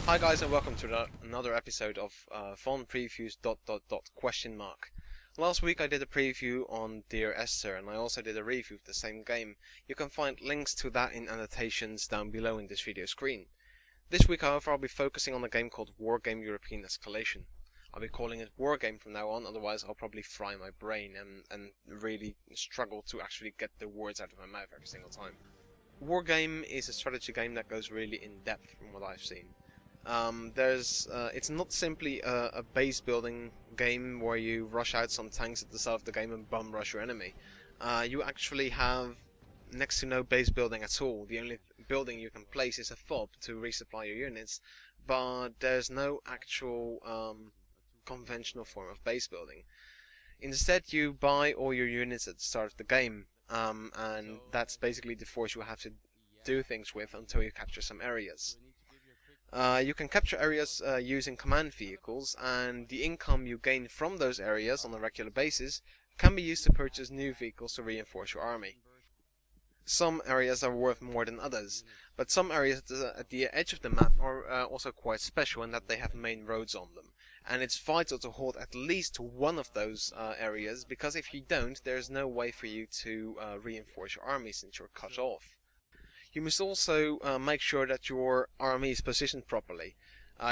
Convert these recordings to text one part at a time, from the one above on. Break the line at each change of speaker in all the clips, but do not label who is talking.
Hi guys, and welcome to another episode of Fun Previews ... Last week I did a preview on Dear Esther, and I also did a review of the same game. You can find links to that in annotations down below in this video screen. This week, however, I'll be focusing on a game called Wargame European Escalation. I'll be calling it Wargame from now on, otherwise I'll probably fry my brain and really struggle to actually get the words out of my mouth every single time. Wargame is a strategy game that goes really in depth from what I've seen. It's not simply a base building game where you rush out some tanks at the start of the game and bum rush your enemy. You actually have next to no base building at all. The only building you can place is a fob to resupply your units, but there's no actual conventional form of base building. Instead, you buy all your units at the start of the game, and that's basically the force you have to do things with until you capture some areas. You can capture areas using command vehicles, and the income you gain from those areas on a regular basis can be used to purchase new vehicles to reinforce your army. Some areas are worth more than others, but some areas at the edge of the map are also quite special in that they have main roads on them. And it's vital to hold at least one of those areas, because if you don't, there's no way for you to reinforce your army since you're cut off. You must also make sure that your army is positioned properly.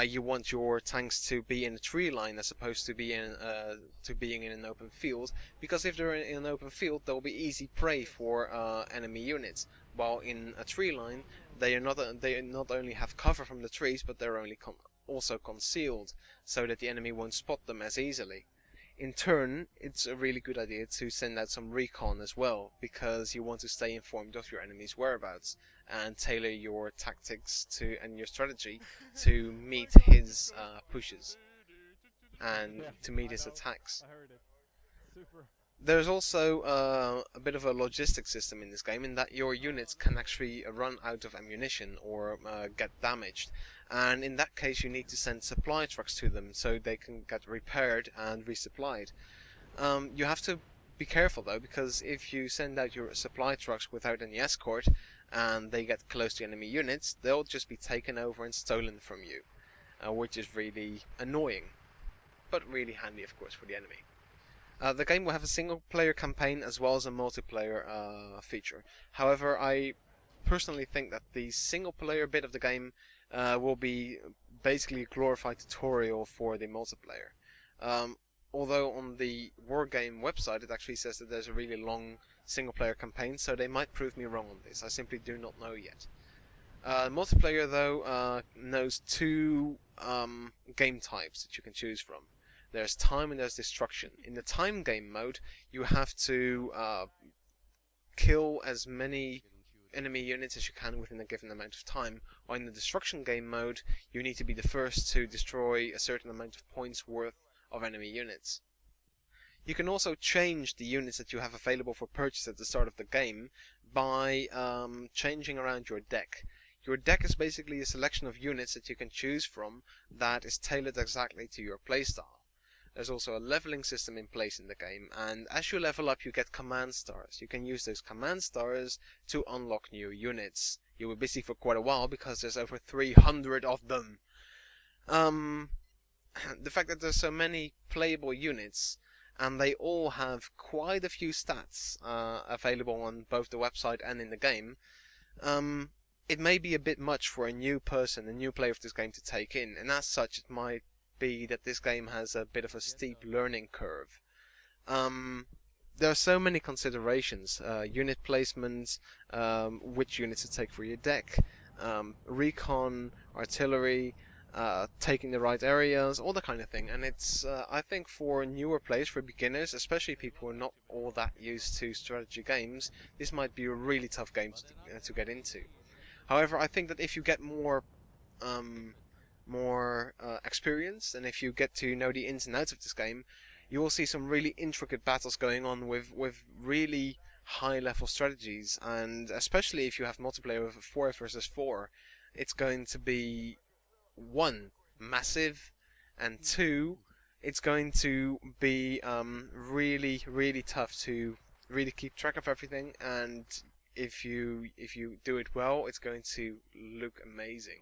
You want your tanks to be in a tree line as opposed to being in an open field, because if they're in an open field, they'll be easy prey for enemy units. While in a tree line, they not only have cover from the trees, but they're also concealed, so that the enemy won't spot them as easily. In turn, it's a really good idea to send out some recon as well, because you want to stay informed of your enemy's whereabouts and tailor your tactics and your strategy to meet his pushes and to meet his attacks. There's also a bit of a logistics system in this game, in that your units can actually run out of ammunition or get damaged, and in that case you need to send supply trucks to them so they can get repaired and resupplied. You have to be careful though, because if you send out your supply trucks without any escort and they get close to enemy units, they'll just be taken over and stolen from you, which is really annoying, but really handy of course for the enemy. The game will have a single-player campaign as well as a multiplayer feature. However, I personally think that the single-player bit of the game will be basically a glorified tutorial for the multiplayer. Although on the Wargame website it actually says that there's a really long single-player campaign, so they might prove me wrong on this. I simply do not know yet. Multiplayer, though, knows two game types that you can choose from. There's time and there's destruction. In the time game mode, you have to kill as many enemy units as you can within a given amount of time. Or in the destruction game mode, you need to be the first to destroy a certain amount of points worth of enemy units. You can also change the units that you have available for purchase at the start of the game by changing around your deck. Your deck is basically a selection of units that you can choose from that is tailored exactly to your playstyle. There's also a leveling system in place in the game, and as you level up you get command stars. You can use those command stars to unlock new units. You were busy for quite a while because there's over 300 of them. The fact that there's so many playable units, and they all have quite a few stats available on both the website and in the game, it may be a bit much for a new person, a new player of this game to take in, and as such it might be that this game has a bit of a steep learning curve. There are so many considerations: unit placements, which units to take for your deck, recon, artillery, taking the right areas, all that kind of thing. And it's, I think for newer players, for beginners, especially people who are not all that used to strategy games, this might be a really tough game to get into. However, I think that if you get more experience, and if you get to know the ins and outs of this game, you will see some really intricate battles going on with really high level strategies, and especially if you have multiplayer with 4 versus 4, it's going to be, one, massive, and two, it's going to be really tough to really keep track of everything, and if you do it well, it's going to look amazing.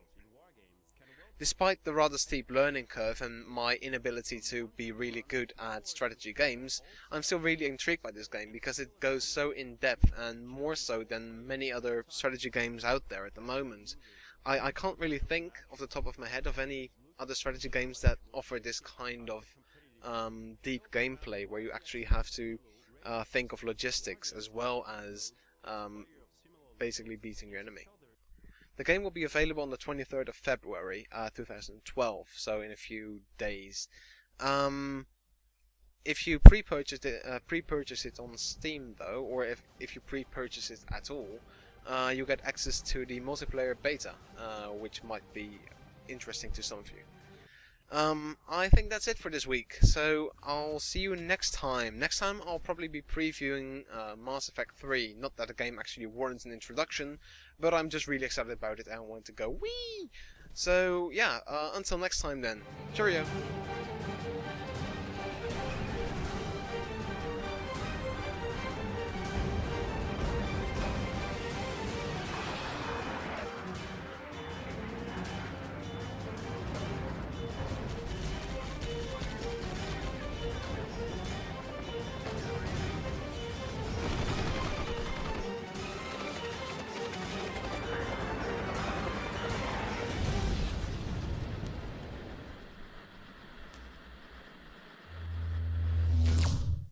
Despite the rather steep learning curve and my inability to be really good at strategy games, I'm still really intrigued by this game because it goes so in depth, and more so than many other strategy games out there at the moment. I can't really think off the top of my head of any other strategy games that offer this kind of deep gameplay where you actually have to think of logistics as well as basically beating your enemy. The game will be available on the 23rd of February 2012, so in a few days. If you pre-purchase it on Steam though, or if you pre-purchase it at all, you get access to the multiplayer beta, which might be interesting to some of you. I think that's it for this week, so I'll see you next time. Next time I'll probably be previewing Mass Effect 3. Not that the game actually warrants an introduction, but I'm just really excited about it and I want to go wee! So yeah, until next time then. Cheerio!